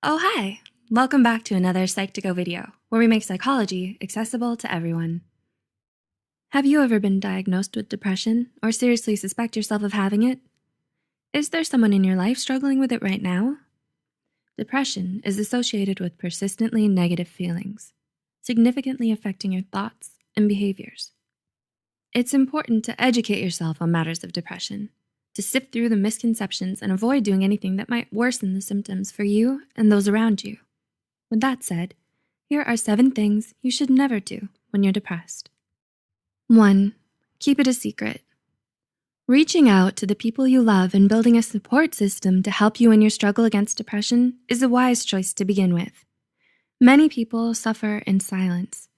Oh, hi! Welcome back to another Psych2Go video, where we make psychology accessible to everyone. Have you ever been diagnosed with depression or seriously suspect yourself of having it? Is there someone in your life struggling with it right now? Depression is associated with persistently negative feelings, significantly affecting your thoughts and behaviors. It's important to educate yourself on matters of depression, to sift through the misconceptions and avoid doing anything that might worsen the symptoms for you and those around you. With that said, here are 7 things you should never do when you're depressed. 1. Keep it a secret. Reaching out to the people you love and building a support system to help you in your struggle against depression is a wise choice to begin with. Many people suffer in silence,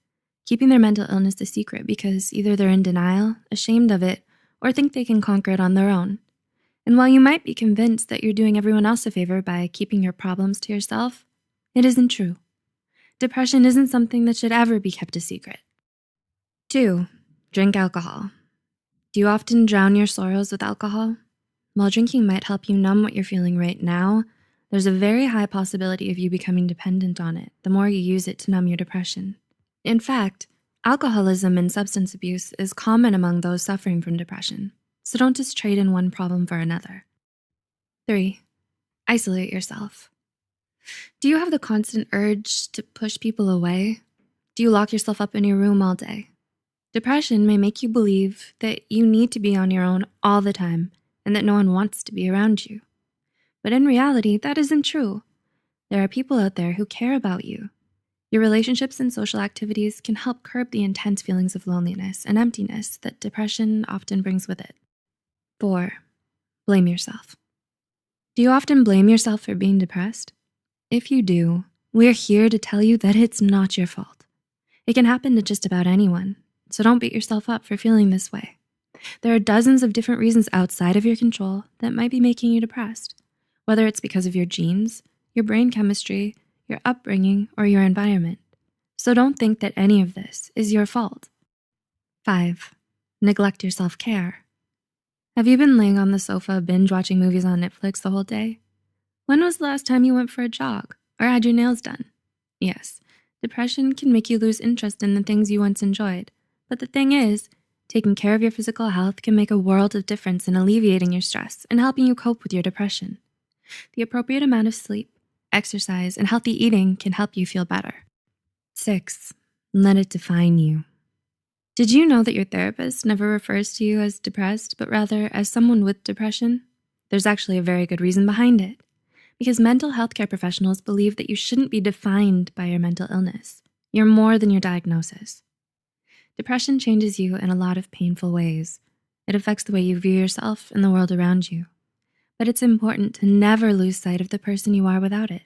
keeping their mental illness a secret because either they're in denial, ashamed of it, or think they can conquer it on their own. And while you might be convinced that you're doing everyone else a favor by keeping your problems to yourself, it isn't true. Depression isn't something that should ever be kept a secret. 2. Drink alcohol. Do you often drown your sorrows with alcohol? While drinking might help you numb what you're feeling right now, there's a very high possibility of you becoming dependent on it the more you use it to numb your depression. In fact, alcoholism and substance abuse is common among those suffering from depression, so don't just trade in one problem for another. 3. Isolate yourself. Do you have the constant urge to push people away? Do you lock yourself up in your room all day? Depression may make you believe that you need to be on your own all the time and that no one wants to be around you. But in reality, that isn't true. There are people out there who care about you. Your relationships and social activities can help curb the intense feelings of loneliness and emptiness that depression often brings with it. 4. Blame yourself. Do you often blame yourself for being depressed? If you do, we're here to tell you that it's not your fault. It can happen to just about anyone, so don't beat yourself up for feeling this way. There are dozens of different reasons outside of your control that might be making you depressed, whether it's because of your genes, your brain chemistry, your upbringing, or your environment. So don't think that any of this is your fault. 5. Neglect your self-care. Have you been laying on the sofa binge watching movies on Netflix the whole day? When was the last time you went for a jog or had your nails done? Yes, depression can make you lose interest in the things you once enjoyed. But the thing is, taking care of your physical health can make a world of difference in alleviating your stress and helping you cope with your depression. The appropriate amount of sleep, exercise, and healthy eating can help you feel better. 6. Let it define you. Did you know that your therapist never refers to you as depressed, but rather as someone with depression? There's actually a very good reason behind it. Because mental health care professionals believe that you shouldn't be defined by your mental illness. You're more than your diagnosis. Depression changes you in a lot of painful ways. It affects the way you view yourself and the world around you. But it's important to never lose sight of the person you are without it.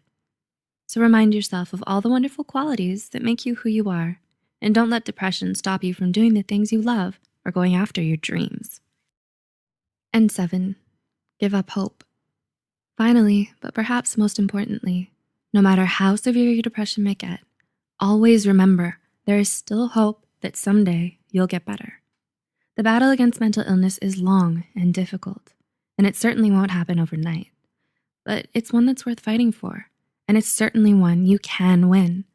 So remind yourself of all the wonderful qualities that make you who you are, and don't let depression stop you from doing the things you love or going after your dreams. And 7, give up hope. Finally, but perhaps most importantly, no matter how severe your depression may get, always remember there is still hope that someday you'll get better. The battle against mental illness is long and difficult, and it certainly won't happen overnight. But it's one that's worth fighting for, and it's certainly one you can win.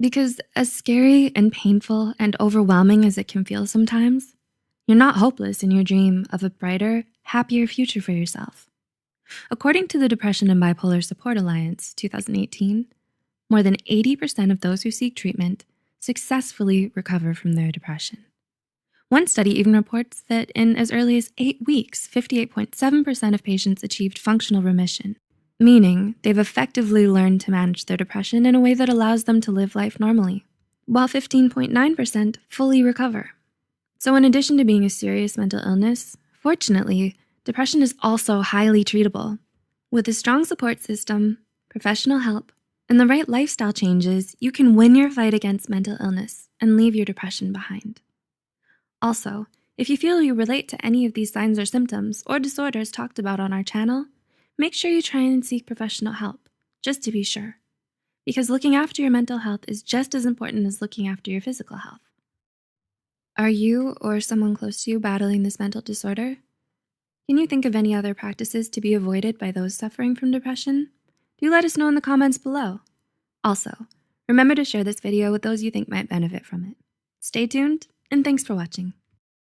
Because as scary and painful and overwhelming as it can feel sometimes, you're not hopeless in your dream of a brighter, happier future for yourself. According to the Depression and Bipolar Support Alliance 2018, more than 80% of those who seek treatment successfully recover from their depression. One study even reports that in as early as 8 weeks, 58.7% of patients achieved functional remission, meaning they've effectively learned to manage their depression in a way that allows them to live life normally, while 15.9% fully recover. So in addition to being a serious mental illness, fortunately, depression is also highly treatable. With a strong support system, professional help, and the right lifestyle changes, you can win your fight against mental illness and leave your depression behind. Also, if you feel you relate to any of these signs or symptoms or disorders talked about on our channel, make sure you try and seek professional help, just to be sure. Because looking after your mental health is just as important as looking after your physical health. Are you or someone close to you battling this mental disorder? Can you think of any other practices to be avoided by those suffering from depression? do let us know in the comments below. Also, remember to share this video with those you think might benefit from it. Stay tuned, and thanks for watching.